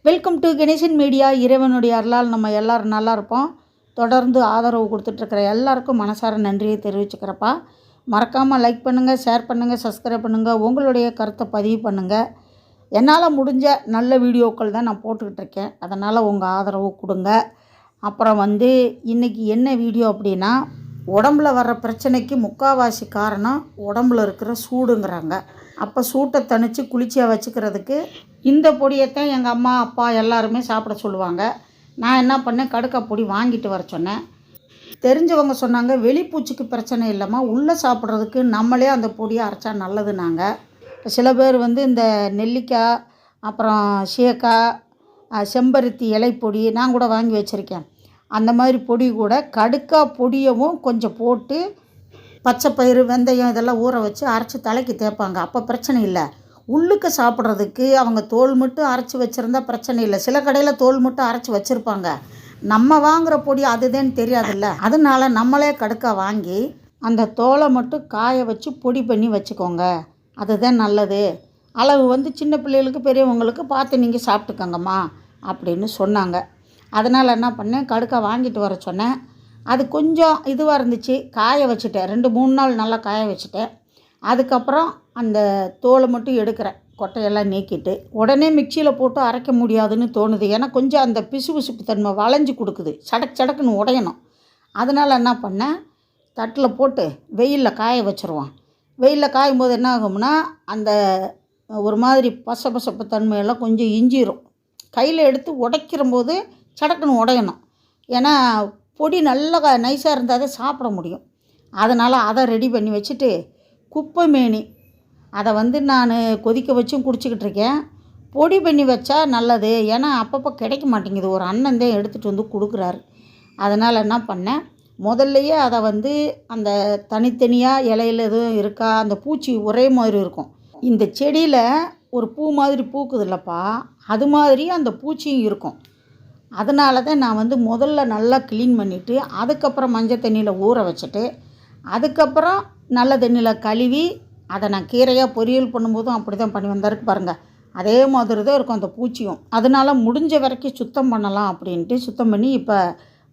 Welcome to Ganesan media. இறைவனுடைய அருளால் நம்ம எல்லோரும் நல்லா இருப்போம். தொடர்ந்து ஆதரவு கொடுத்துட்ருக்கிற எல்லாருக்கும் மனசார நன்றியை தெரிவிச்சுக்கிறப்பா. மறக்காமல் லைக் பண்ணுங்கள், ஷேர் பண்ணுங்கள், சப்ஸ்கிரைப் பண்ணுங்கள், உங்களுடைய கருத்தை பதிவு பண்ணுங்கள். என்னால் முடிஞ்ச நல்ல வீடியோக்கள் தான் நான் போட்டுக்கிட்டு இருக்கேன். அதனால் உங்கள் ஆதரவு கொடுங்க. அப்புறம் இன்றைக்கி என்ன வீடியோ அப்படின்னா, உடம்புல வர்ற பிரச்சனைக்கு முக்கால்வாசி காரணம் உடம்புல இருக்கிற சூடுங்கிறாங்க. அப்போ சூட்டை தணித்து குளிர்ச்சியாக வச்சுக்கிறதுக்கு இந்த பொடியைத்தான் எங்கள் அம்மா அப்பா எல்லாருமே சாப்பிட சொல்லுவாங்க. நான் என்ன பண்ணேன், கடுக்காய் பொடி வாங்கிட்டு வர சொன்னேன். தெரிஞ்சவங்க சொன்னாங்க, வெளிப்பூச்சிக்கு பிரச்சனை இல்லைம்மா, உள்ளே சாப்பிட்றதுக்கு நம்மளே அந்த பொடியை அரைச்சா நல்லதுனாங்க. சில பேர் இந்த நெல்லிக்காய், அப்புறம் சீயக்காய், செம்பருத்தி இலை பொடி நான் கூட வாங்கி வச்சுருக்கேன். அந்த மாதிரி பொடி கூட கடுக்காய் பொடியவும் கொஞ்சம் போட்டு பச்சை பயிறு, வெந்தயம் இதெல்லாம் ஊற வச்சு அரைச்சி தலைக்கு தேய்ப்பாங்க. அப்போ பிரச்சனை இல்லை. உள்ளுக்கு சாப்பிட்றதுக்கு அவங்க தோல் மட்டும் அரைச்சி வச்சுருந்தா பிரச்சனை இல்லை. சில கடையில் தோல் மட்டும் அரைச்சி வச்சுருப்பாங்க. நம்ம வாங்குகிற பொடி அதுதான்னு தெரியாதுல்ல. அதனால நம்மளே கடுக்காய் வாங்கி அந்த தோலை மட்டும் காய வச்சு பொடி பண்ணி வச்சுக்கோங்க. அதுதான் நல்லது. அளவு சின்ன பிள்ளைகளுக்கு பெரியவங்களுக்கு பார்த்து நீங்கள் சாப்பிட்டுக்கோங்கம்மா அப்படின்னு சொன்னாங்க. அதனால் என்ன பண்ணேன், கடுக்காய் வாங்கிட்டு வர சொன்னேன். அது கொஞ்சம் இதுவாக இருந்துச்சு, காய வச்சுட்டேன். 2-3 நாள் நல்லா காய வச்சுட்டேன். அதுக்கப்புறம் அந்த தோலை மட்டும் எடுக்கிறேன், கொட்டையெல்லாம் நீக்கிட்டு. உடனே மிக்சியில் போட்டு அரைக்க முடியாதுன்னு தோணுது. ஏன்னா கொஞ்சம் அந்த பிசுபிசுப்பு தன்மை வளைஞ்சி கொடுக்குது, சடக்குன்னு உடையணும். அதனால் என்ன பண்ணேன், தட்டில் போட்டு வெயிலில் காய வச்சுருவோம். வெயிலில் காயும் போது என்ன ஆகும்னா, அந்த ஒரு மாதிரி பசப்பு தன்மையெல்லாம் கொஞ்சம் இஞ்சிரும். கையில் எடுத்து உடைக்கிற போது சடக்குன்னு உடையணும். ஏன்னா பொடி நல்லா நைஸாக இருந்தால் தான் சாப்பிட முடியும். அதனால் அதை ரெடி பண்ணி வச்சுட்டு, குப்பை மேனி அதை நான் கொதிக்க வச்சும் குடிச்சிக்கிட்டு இருக்கேன். பொடி பண்ணி வச்சா நல்லது. ஏன்னா அப்பப்போ கிடைக்க மாட்டேங்குது. ஒரு அண்ணன் தான் எடுத்துகிட்டு கொடுக்குறாரு. அதனால் என்ன பண்ணேன், முதல்லையே அதை அந்த தனித்தனியாக இலையில் எதுவும் இருக்கா, அந்த பூச்சி ஒரே மாதிரி இருக்கும். இந்த செடியில் ஒரு பூ மாதிரி பூக்குது இல்லைப்பா, அது மாதிரி அந்த பூச்சியும் இருக்கும். அதனால தான் நான் முதல்ல நல்லா க்ளீன் பண்ணிவிட்டு, அதுக்கப்புறம் மஞ்சள் தண்ணியில் ஊற வச்சுட்டு, அதுக்கப்புறம் நல்ல தண்ணியில் கழுவி அதை நான் கீரையாக பொரியல் பண்ணும்போதும் அப்படி தான் பண்ணி வந்தாருக்கு பாருங்கள். அதே மாதிரி தான் இருக்கும் அந்த பூச்சியும். அதனால் முடிஞ்ச வரைக்கும் சுத்தம் பண்ணலாம் அப்படின்ட்டு சுத்தம் பண்ணி, இப்போ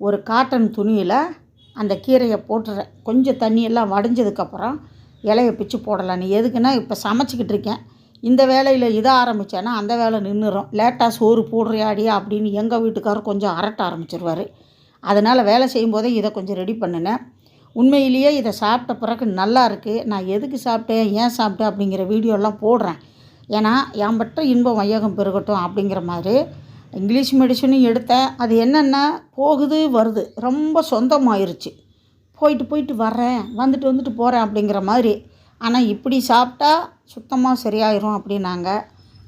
ஒரு காட்டன் துணியில் அந்த கீரையை போட்டுறேன். கொஞ்சம் தண்ணியெல்லாம் வடிஞ்சதுக்கப்புறம் இலையை பிச்சு போடலான்னு. எதுக்குன்னா, இப்போ சமைச்சிக்கிட்டு இருக்கேன். இந்த வேலையில் இதை ஆரம்பித்தேன்னா அந்த வேலை நின்றுடும். லேட்டாக சோறு போடுறியாடியா அப்படின்னு எங்கள் வீட்டுக்காரர் கொஞ்சம் அரட்ட ஆரம்பிச்சிருவார். அதனால் வேலை செய்யும்போதே இதை கொஞ்சம் ரெடி பண்ணினேன். உண்மையிலேயே இதை சாப்பிட்ட பிறகு நல்லா இருக்குது. நான் எதுக்கு சாப்பிட்டேன், ஏன் சாப்பிட்டேன் அப்படிங்கிற வீடியோலாம் போடுறேன். ஏன்னா என்பட்ட இன்பம் வையகம் பெருகட்டும் அப்படிங்கிற மாதிரி. இங்கிலீஷ் மெடிசனும் எடுத்தேன். அது என்னென்னா, போகுது வருது, ரொம்ப சொந்தமாயிருச்சு. போயிட்டு வரேன், வந்துட்டு போகிறேன் அப்படிங்கிற மாதிரி. ஆனால் இப்படி சாப்பிட்டா சுத்தமாக சரியாயிரும் அப்படின்னாங்க.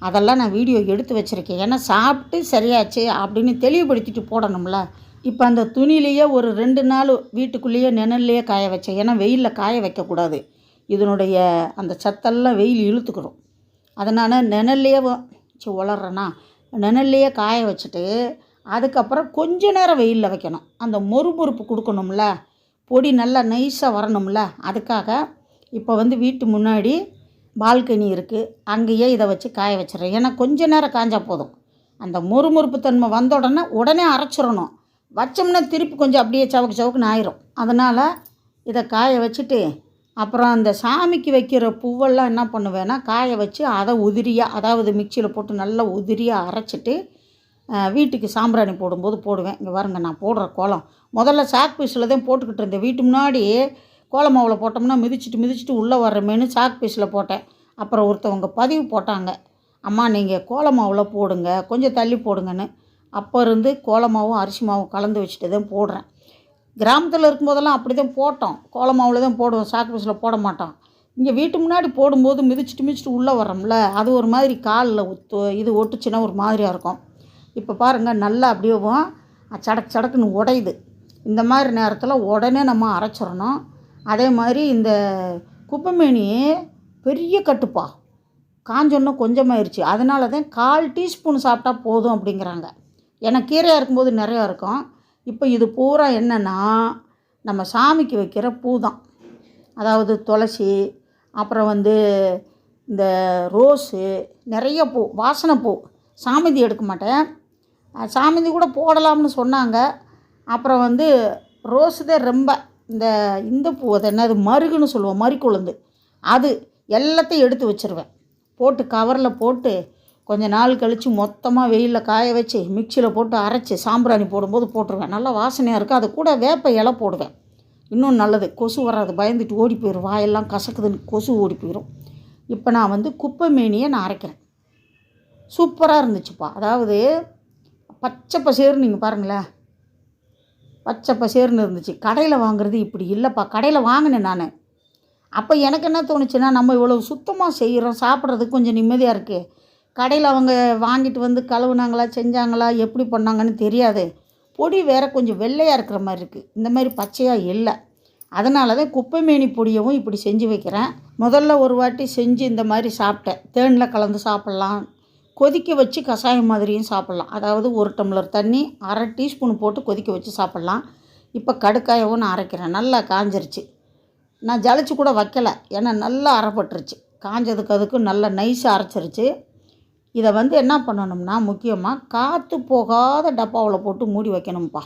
அதெல்லாம் நான் வீடியோ எடுத்து வச்சுருக்கேன். ஏன்னா சாப்பிட்டு சரியாச்சு அப்படின்னு தெளிவுபடுத்திட்டு போடணும்ல. இப்போ அந்த துணியிலேயே ஒரு 2 நாள் வீட்டுக்குள்ளேயே நிழல்லையே காய வச்சேன். ஏன்னா வெயிலில் காய வைக்கக்கூடாது. இதனுடைய அந்த சத்தெல்லாம் வெயில் இழுத்துக்கிறோம். அதனால் நிழல்லையே உளறேன்னா நிழல்லையே காய வச்சுட்டு, அதுக்கப்புறம் கொஞ்ச நேரம் வெயிலில் வைக்கணும். அந்த மொறுமொறுப்பு கொடுக்கணும்ல, பொடி நல்லா நைஸாக வரணும்ல. அதுக்காக இப்போ வீட்டு முன்னாடி பால்கனி இருக்குது, அங்கேயே இதை வச்சு காய வச்சிடறேன். ஏன்னா கொஞ்ச நேரம் காய்ஞ்சா போதும். அந்த மொறுமொறுப்பு தன்மை வந்த உடனே அரைச்சிடணும். வச்சோம்னா திருப்பி கொஞ்சம் அப்படியே சவுக்குன்னு ஆயிரும். அதனால் இதை காய வச்சுட்டு, அப்புறம் அந்த சாமிக்கு வைக்கிற பூவெல்லாம் என்ன பண்ணுவேன்னா, காய வச்சு அதை உதிரியாக, அதாவது மிக்சியில் போட்டு நல்லா உதிரியாக அரைச்சிட்டு வீட்டுக்கு சாம்பிராணி போடும்போது போடுவேன். இங்கே பாருங்க, நான் போடுற கோலம் முதல்ல சாக் பீஸில் தான் போட்டுக்கிட்டு இருந்தேன். வீட்டு முன்னாடி கோலம் மாவில் போட்டோம்னா மிதிச்சிட்டு உள்ளே வர்றமேனு சாக் பீஸில் போட்டேன். அப்புறம் ஒருத்தவங்க பதிவு போட்டாங்க, அம்மா நீங்கள் கோலம் மாவில் போடுங்க, கொஞ்சம் தள்ளி போடுங்கன்னு. அப்போ இருந்து கோலமாவும் அரிசி மாவும் கலந்து வச்சுட்டு தான் போடுறேன். கிராமத்தில் இருக்கும்போதெல்லாம் அப்படி தான் போட்டோம். கோலம் மாவில் தான் போடுவோம், சாக்கு பீஸில் போட மாட்டோம். இங்கே வீட்டு முன்னாடி போடும்போது மிதிச்சிட்டு உள்ளே வரோம்ல, அது ஒரு மாதிரி காலில் இது ஒட்டுச்சுன்னா ஒரு மாதிரியாக இருக்கும். இப்போ பாருங்கள், நல்லா அப்படியே சடக்குன்னு உடையுது. இந்த மாதிரி நேரத்தில் உடனே நம்ம அரைச்சிடணும். அதே மாதிரி இந்த குப்பைமேனி பெரிய கட்டுப்பா, காஞ்சொன்னும் கொஞ்சமாயிருச்சு. அதனால தான் 1/4 டீஸ்பூன் சாப்பிட்டா போதும் அப்படிங்கிறாங்க. ஏன்னா கீரையாக இருக்கும்போது நிறையா இருக்கும். இப்போ இது பூரா என்னென்னா, நம்ம சாமிக்கு வைக்கிற பூ தான். அதாவது துளசி, அப்புறம் இந்த ரோஸு, நிறைய பூ, வாசனை பூ, சாமந்தி எடுக்க மாட்டேன். சாமந்தி கூட போடலாம்னு சொன்னாங்க. அப்புறம் வந்து ரோஸு தான் ரொம்ப இந்த பூ அது என்னது மருகுன்னு சொல்லுவோம், மறிக்குழுந்து, அது எல்லாத்தையும் எடுத்து வச்சுருவேன். போட்டு கவரில் போட்டு கொஞ்ச நாள் கழித்து மொத்தமாக வெயிலில் காய வச்சு மிக்சியில் போட்டு அரைச்சி சாம்பிராணி போடும்போது போட்டுருவேன். நல்லா வாசனையாக இருக்கும். அது கூட வேப்ப இலை போடுவேன். இன்னும் நல்லது, கொசு வராது. பயந்துட்டு ஓடி போயிடும், வாயெல்லாம் கசக்குதுன்னு கொசு ஓடி போயிடும். இப்போ நான் வந்து குப்பைமேனியை நான் அரைக்கிறேன். சூப்பராக இருந்துச்சுப்பா. அதாவது பச்சை பசேர்னு நீங்கள் பாருங்களேன், பச்சை பசேர்னு இருந்துச்சு. கடையில் வாங்குறது இப்படி இல்லைப்பா. கடையில் வாங்கினேன் நான். அப்போ எனக்கு என்ன தோணுச்சுன்னா, நம்ம இவ்வளோ சுத்தமாக செய்கிறோம், சாப்பிட்றதுக்கு கொஞ்சம் நிம்மதியாக இருக்குது. கடையில் அவங்க வாங்கிட்டு வந்து கழுவுனாங்களா, செஞ்சாங்களா, எப்படி பண்ணாங்கன்னு தெரியாது. பொடி வேறு கொஞ்சம் வெள்ளையாக இருக்கிற மாதிரி இருக்குது, இந்த மாதிரி பச்சையாக இல்லை. அதனால தான் குப்பைமேனி பொடியவும் இப்படி செஞ்சு வைக்கிறேன். முதல்ல ஒரு வாட்டி செஞ்சு இந்த மாதிரி சாப்பிட்டேன். தேனில் கலந்து சாப்பிட்லாம், கொதிக்க வச்சு கஷாயம் மாதிரியும் சாப்பிட்லாம். அதாவது 1 டம்ளர் தண்ணி 1/2 டீஸ்பூன் போட்டு கொதிக்க வச்சு சாப்பிட்லாம். இப்போ கடுக்காயவும் நான் அரைக்கிறேன். நல்லா காஞ்சிருச்சு. நான் ஜலிச்சு கூட வைக்கலை, ஏன்னா நல்லா அரைப்பட்டுருச்சு. காஞ்சதுக்கு அதுக்கும் நல்லா நைஸாக அரைச்சிருச்சு. இதை வந்து என்ன பண்ணணும்னா, முக்கியமாக காற்று போகாத டப்பாவில் போட்டு மூடி வைக்கணும்ப்பா.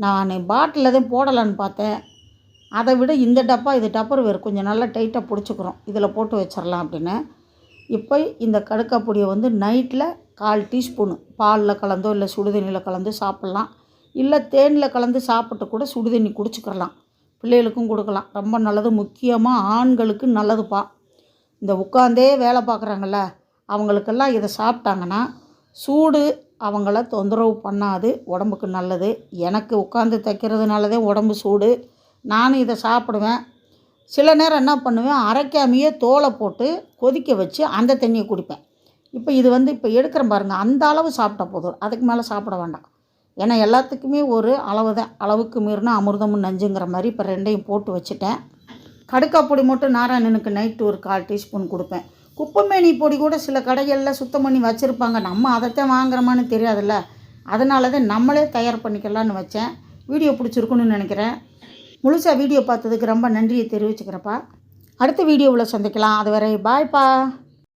நான் பாட்டிலில் தான் போடலான்னு பார்த்தேன். அதை விட இந்த டப்பா, இது டப்பர்வேர், கொஞ்சம் நல்லா டைட்டாக பிடிச்சிக்கிறோம். இதில் போட்டு வச்சிடலாம் அப்படின்னு. இப்போ இந்த கடுக்காய் பொடியை வந்து நைட்டில் 1/4 டீஸ்பூனு பாலில் கலந்தோ இல்லை சுடுதண்ணியில் கலந்து சாப்பிட்லாம். இல்லை தேனில் கலந்து சாப்பிட்டு கூட சுடுதண்ணி குடிச்சிக்கிறலாம். பிள்ளைகளுக்கும் கொடுக்கலாம், ரொம்ப நல்லது. முக்கியமாக ஆண்களுக்கு நல்லதுப்பா. இந்த உட்காந்தே வேலை பார்க்குறாங்கள்ல, அவங்களுக்கெல்லாம் இதை சாப்பிட்டாங்கன்னா சூடு அவங்கள தொந்தரவு பண்ணாது, உடம்புக்கு நல்லது. எனக்கு உட்காந்து தைக்கிறதுனால தான் உடம்பு சூடு. நானும் இதை சாப்பிடுவேன். சில நேரம் என்ன பண்ணுவேன், அரைக்காமையே தோலை போட்டு கொதிக்க வச்சு அந்த தண்ணியை குடிப்பேன். இப்போ இது வந்து இப்போ எடுக்கிறேன் பாருங்கள், அந்த அளவு சாப்பிட்டா போதும், அதுக்கு மேலே சாப்பிட வேண்டாம். ஏன்னா எல்லாத்துக்குமே ஒரு அளவு தான், அளவுக்கு மீறினா அமிர்தமும் நஞ்சுங்கிற மாதிரி. இப்போ 2ஐயும் போட்டு வச்சுட்டேன். கடுக்காய் பொடி மட்டும் நாராயணனுக்கு நைட்டு ஒரு 1/4 டீஸ்பூன் கொடுப்பேன். குப்பைமேனி பொடி கூட சில கடைகளில் சுத்தம் பண்ணி வச்சுருப்பாங்க, நம்ம அதைத்தான் வாங்குறோமான்னு தெரியாதுல்ல. அதனால தான் நம்மளே தயார் பண்ணிக்கலான்னு வச்சேன். வீடியோ பிடிச்சிருக்குன்னு நினைக்கிறேன். முழுசாக வீடியோ பார்த்ததுக்கு ரொம்ப நன்றியை தெரிவிச்சுக்கிறேன்ப்பா. அடுத்த வீடியோவில் சந்திக்கலாம். அதுவரை பாய்ப்பா.